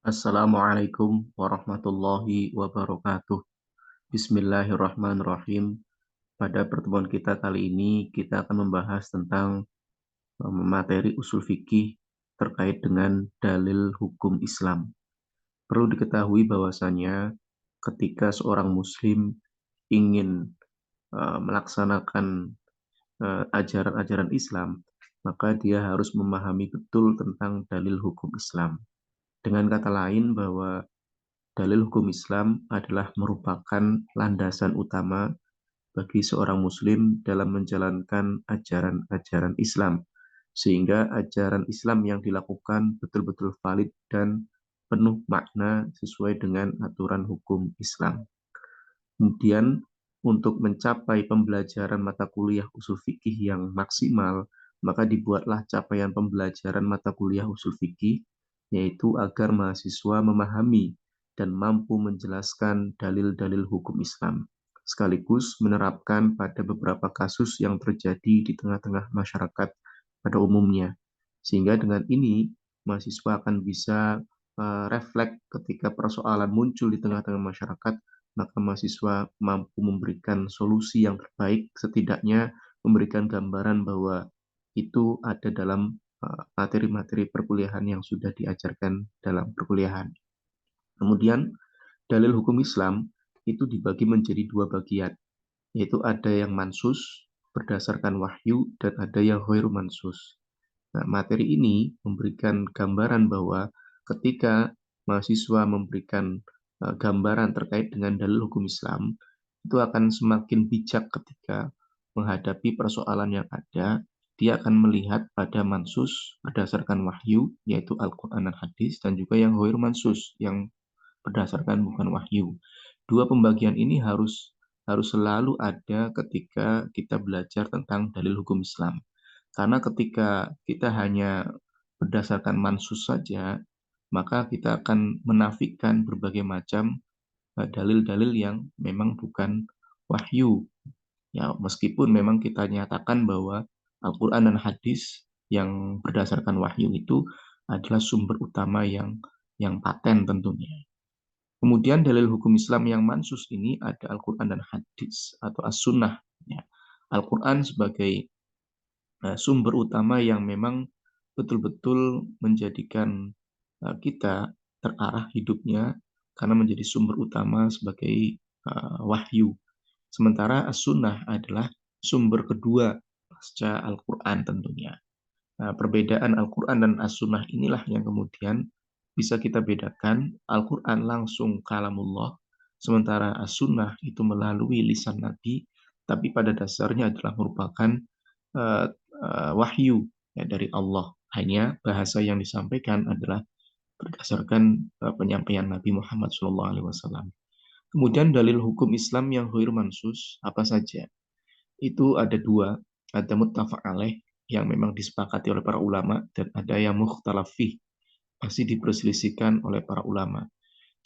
Assalamualaikum warahmatullahi wabarakatuh. Bismillahirrahmanirrahim. Pada pertemuan kita kali ini, kita akan membahas tentang materi usul fikih terkait dengan dalil hukum Islam. Perlu diketahui bahwasanya ketika seorang muslim ingin melaksanakan ajaran-ajaran Islam, maka dia harus memahami betul tentang dalil hukum Islam. Dengan kata lain bahwa dalil hukum Islam adalah merupakan landasan utama bagi seorang muslim dalam menjalankan ajaran-ajaran Islam, sehingga ajaran Islam yang dilakukan betul-betul valid dan penuh makna sesuai dengan aturan hukum Islam. Kemudian, untuk mencapai pembelajaran mata kuliah usul fikih yang maksimal, maka dibuatlah capaian pembelajaran mata kuliah usul fikih, yaitu agar mahasiswa memahami dan mampu menjelaskan dalil-dalil hukum Islam, sekaligus menerapkan pada beberapa kasus yang terjadi di tengah-tengah masyarakat pada umumnya. Sehingga dengan ini, mahasiswa akan bisa refleks ketika persoalan muncul di tengah-tengah masyarakat, maka mahasiswa mampu memberikan solusi yang terbaik, setidaknya memberikan gambaran bahwa itu ada dalam materi-materi perkuliahan yang sudah diajarkan dalam perkuliahan. Kemudian, dalil hukum Islam itu dibagi menjadi dua bagian, yaitu ada yang mansus berdasarkan wahyu dan ada yang ghairu mansus. Nah, materi ini memberikan gambaran bahwa ketika mahasiswa memberikan gambaran terkait dengan dalil hukum Islam, itu akan semakin bijak ketika menghadapi persoalan yang ada. Dia akan melihat pada mansus berdasarkan wahyu, yaitu Al-Quran dan Hadis, dan juga yang ghair mansus, yang berdasarkan bukan wahyu. Dua pembagian ini harus selalu ada ketika kita belajar tentang dalil hukum Islam. Karena ketika kita hanya berdasarkan mansus saja, maka kita akan menafikan berbagai macam dalil-dalil yang memang bukan wahyu. Ya, meskipun memang kita nyatakan bahwa Al-Quran dan hadis yang berdasarkan wahyu itu adalah sumber utama yang paten tentunya. Kemudian dalil hukum Islam yang mansus ini ada Al-Quran dan hadis atau as-sunnah. Ya. Al-Quran sebagai sumber utama yang memang betul-betul menjadikan kita terarah hidupnya karena menjadi sumber utama sebagai wahyu. Sementara as-sunnah adalah sumber kedua pasca Al-Quran tentunya. Nah, perbedaan Al-Quran dan as-sunnah inilah yang kemudian bisa kita bedakan. Al-Quran langsung kalamullah, sementara as-sunnah itu melalui lisan Nabi, tapi pada dasarnya adalah merupakan uh, wahyu ya, dari Allah. Hanya bahasa yang disampaikan adalah berdasarkan penyampaian Nabi Muhammad SAW. Kemudian dalil hukum Islam yang ghair mansus apa saja? Itu ada dua, ada muttafaq alaih yang memang disepakati oleh para ulama dan ada yang mukhtalaf fih, masih diperselisihkan oleh para ulama.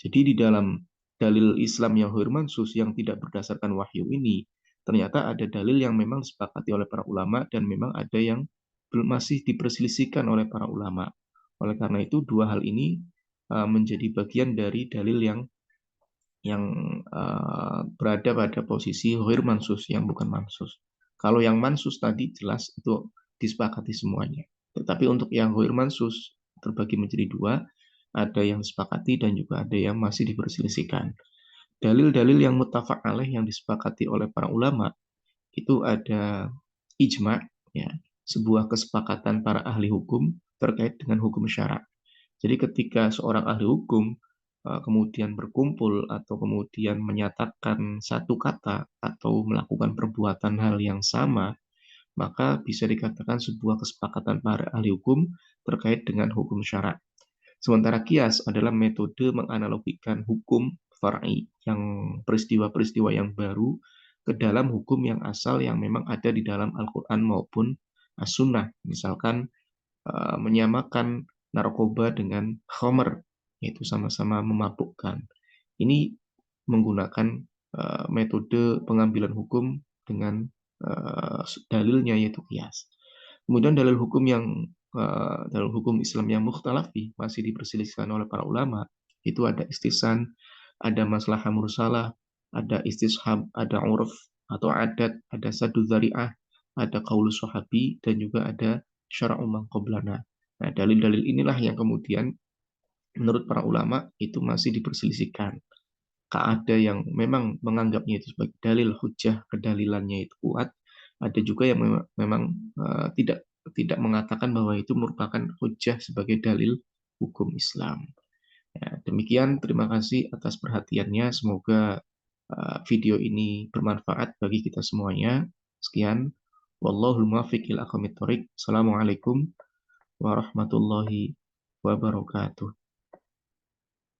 Jadi di dalam dalil Islam yang ghair mansus yang tidak berdasarkan wahyu ini, ternyata ada dalil yang memang disepakati oleh para ulama dan memang ada yang masih diperselisihkan oleh para ulama. Oleh karena itu dua hal ini menjadi bagian dari dalil yang berada pada posisi ghair mansus yang bukan mansus. Kalau yang mansus tadi jelas itu disepakati semuanya. Tetapi untuk yang ghair mansus terbagi menjadi dua, ada yang disepakati dan juga ada yang masih diperselisihkan. Dalil-dalil yang muttafaq alaih yang disepakati oleh para ulama itu ada ijma, ya, sebuah kesepakatan para ahli hukum terkait dengan hukum syara. Jadi ketika seorang ahli hukum kemudian berkumpul atau kemudian menyatakan satu kata atau melakukan perbuatan hal yang sama, maka bisa dikatakan sebuah kesepakatan para ahli hukum terkait dengan hukum syara. Sementara kias adalah metode menganalogikan hukum far'i yang peristiwa-peristiwa yang baru ke dalam hukum yang asal yang memang ada di dalam Al-Quran maupun As-Sunnah. Misalkan menyamakan narkoba dengan khamr, yaitu sama-sama memabukkan. Ini menggunakan metode pengambilan hukum dengan dalilnya yaitu kias. Kemudian dalil hukum yang dalam hukum Islam yang mukhtalaf masih diperselisihkan oleh para ulama, itu ada istisan, ada maslahah mursalah, ada istishab, ada urf atau adat, ada sadu dzari'ah, ada qaulus sahabi, dan juga ada syara'u man qablana. Nah, dalil-dalil inilah yang kemudian menurut para ulama itu masih diperselisihkan. Ada yang memang menganggapnya itu sebagai dalil hujjah, kedalilannya itu kuat. Ada juga yang memang tidak tidak mengatakan bahwa itu merupakan hujjah sebagai dalil hukum Islam. Ya, demikian, terima kasih atas perhatiannya. Semoga video ini bermanfaat bagi kita semuanya. Sekian. Wallahul muwaffiq ila aqwamit thoriq. Assalamualaikum warahmatullahi wabarakatuh.